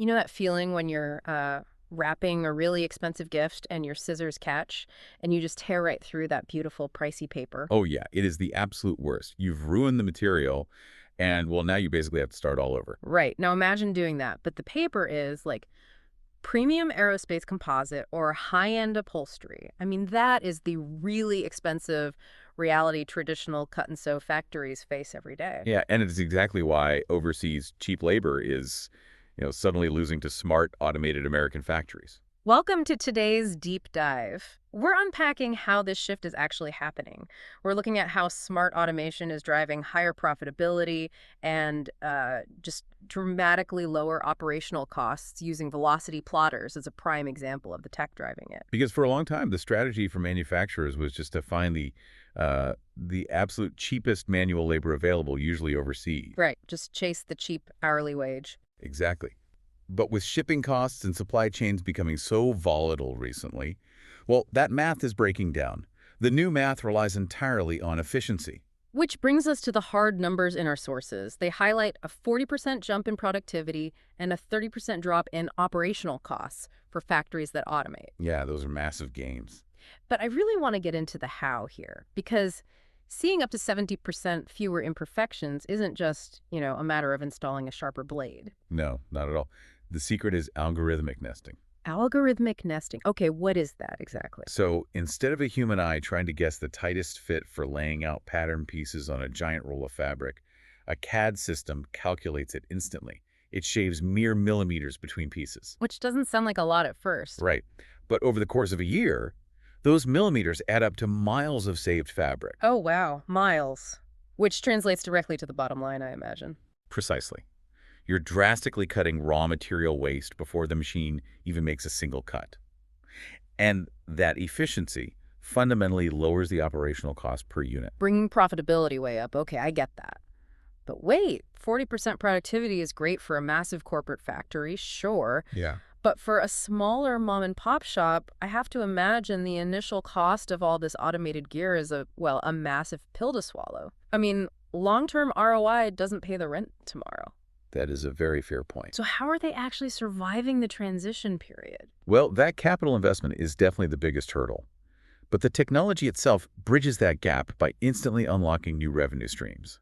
You know that feeling when you're wrapping a really expensive gift and your scissors catch and you just tear right through that beautiful, pricey paper? Oh, yeah, it is the absolute worst. You've ruined the material, and, well, now you basically have to start all over. Right. Now imagine doing that, but the paper is like premium aerospace composite or high-end upholstery. I mean, that is the really expensive reality traditional cut and sew factories face every day. Yeah, and it's exactly why overseas cheap labor is, suddenly losing to smart, automated American factories. Welcome to today's deep dive. We're unpacking how this shift is actually happening. We're looking at how smart automation is driving higher profitability and just dramatically lower operational costs using velocity plotters as a prime example of the tech driving it. Because for a long time, the strategy for manufacturers was just to find the absolute cheapest manual labor available, usually overseas. Right, just chase the cheap hourly wage. Exactly. But with shipping costs and supply chains becoming so volatile recently, well, that math is breaking down. The new math relies entirely on efficiency. Which brings us to the hard numbers in our sources. They highlight a 40% jump in productivity and a 30% drop in operational costs for factories that automate. Yeah, those are massive gains. But I really want to get into the how here, because seeing up to 70% fewer imperfections isn't just, a matter of installing a sharper blade. No, not at all. The secret is algorithmic nesting. Algorithmic nesting. Okay, what is that exactly? So instead of a human eye trying to guess the tightest fit for laying out pattern pieces on a giant roll of fabric, a CAD system calculates it instantly. It shaves mere millimeters between pieces. Which doesn't sound like a lot at first. Right. But over the course of a year, those millimeters add up to miles of saved fabric. Oh, wow. Miles. Which translates directly to the bottom line, I imagine. Precisely. You're drastically cutting raw material waste before the machine even makes a single cut. And that efficiency fundamentally lowers the operational cost per unit. Bringing profitability way up. Okay, I get that. But wait, 40% productivity is great for a massive corporate factory, sure. Yeah. But for a smaller mom and pop shop, I have to imagine the initial cost of all this automated gear is a massive pill to swallow. I mean, long-term ROI doesn't pay the rent tomorrow. That is a very fair point. So how are they actually surviving the transition period? Well, that capital investment is definitely the biggest hurdle. But the technology itself bridges that gap by instantly unlocking new revenue streams.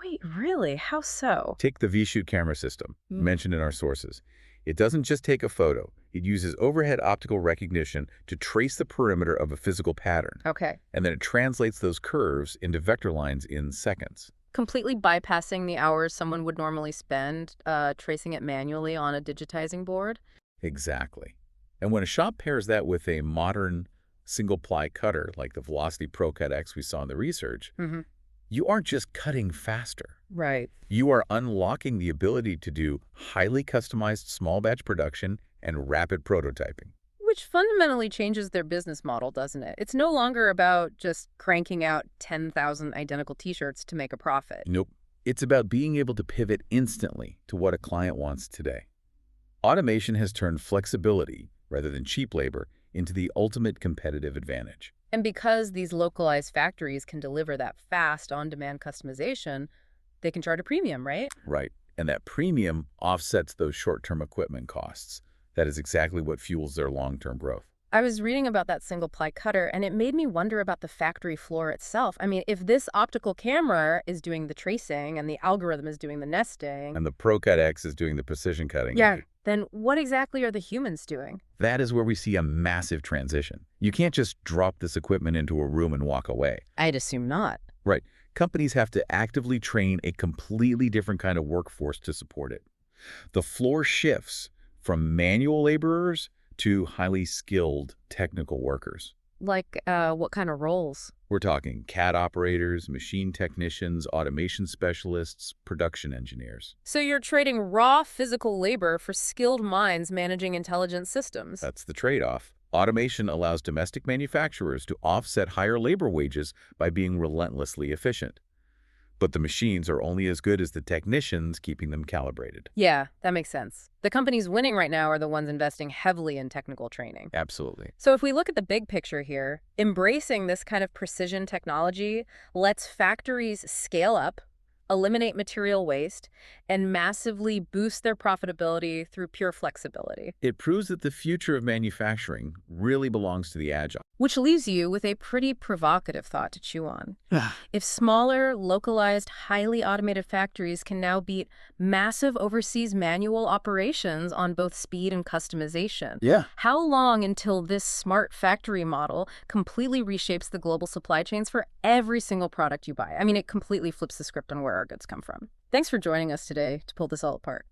Wait, really? How so? Take the V-Shoot camera system, mentioned in our sources. It doesn't just take a photo. It uses overhead optical recognition to trace the perimeter of a physical pattern. Okay. And then it translates those curves into vector lines in seconds. Completely bypassing the hours someone would normally spend tracing it manually on a digitizing board? Exactly. And when a shop pairs that with a modern single-ply cutter like the Velocity Pro Cut X we saw in the research, you aren't just cutting faster. Right. You are unlocking the ability to do highly customized small batch production and rapid prototyping. Which fundamentally changes their business model, doesn't it? It's no longer about just cranking out 10,000 identical t-shirts to make a profit. Nope. It's about being able to pivot instantly to what a client wants today. Automation has turned flexibility, rather than cheap labor, into the ultimate competitive advantage. And because these localized factories can deliver that fast, on-demand customization, they can charge a premium, right? Right. And that premium offsets those short-term equipment costs. That is exactly what fuels their long-term growth. I was reading about that single-ply cutter, and it made me wonder about the factory floor itself. I mean, if this optical camera is doing the tracing and the algorithm is doing the nesting, And the Pro Cut X is doing the precision cutting. yeah, then what exactly are the humans doing? That is where we see a massive transition. You can't just drop this equipment into a room and walk away. I'd assume not. Right. Companies have to actively train a completely different kind of workforce to support it. The floor shifts from manual laborers to highly skilled technical workers. Like, what kind of roles? We're talking CAD operators, machine technicians, automation specialists, production engineers. So you're trading raw physical labor for skilled minds managing intelligent systems. That's the trade-off. Automation allows domestic manufacturers to offset higher labor wages by being relentlessly efficient. But the machines are only as good as the technicians keeping them calibrated. Yeah, that makes sense. The companies winning right now are the ones investing heavily in technical training. Absolutely. So if we look at the big picture here, embracing this kind of precision technology lets factories scale up, eliminate material waste, and massively boost their profitability through pure flexibility. It proves that the future of manufacturing really belongs to the agile. Which leaves you with a pretty provocative thought to chew on. If smaller, localized, highly automated factories can now beat massive overseas manual operations on both speed and customization, Yeah. how long until this smart factory model completely reshapes the global supply chains for every single product you buy? I mean, it completely flips the script on where our goods come from. Thanks for joining us today to pull this all apart.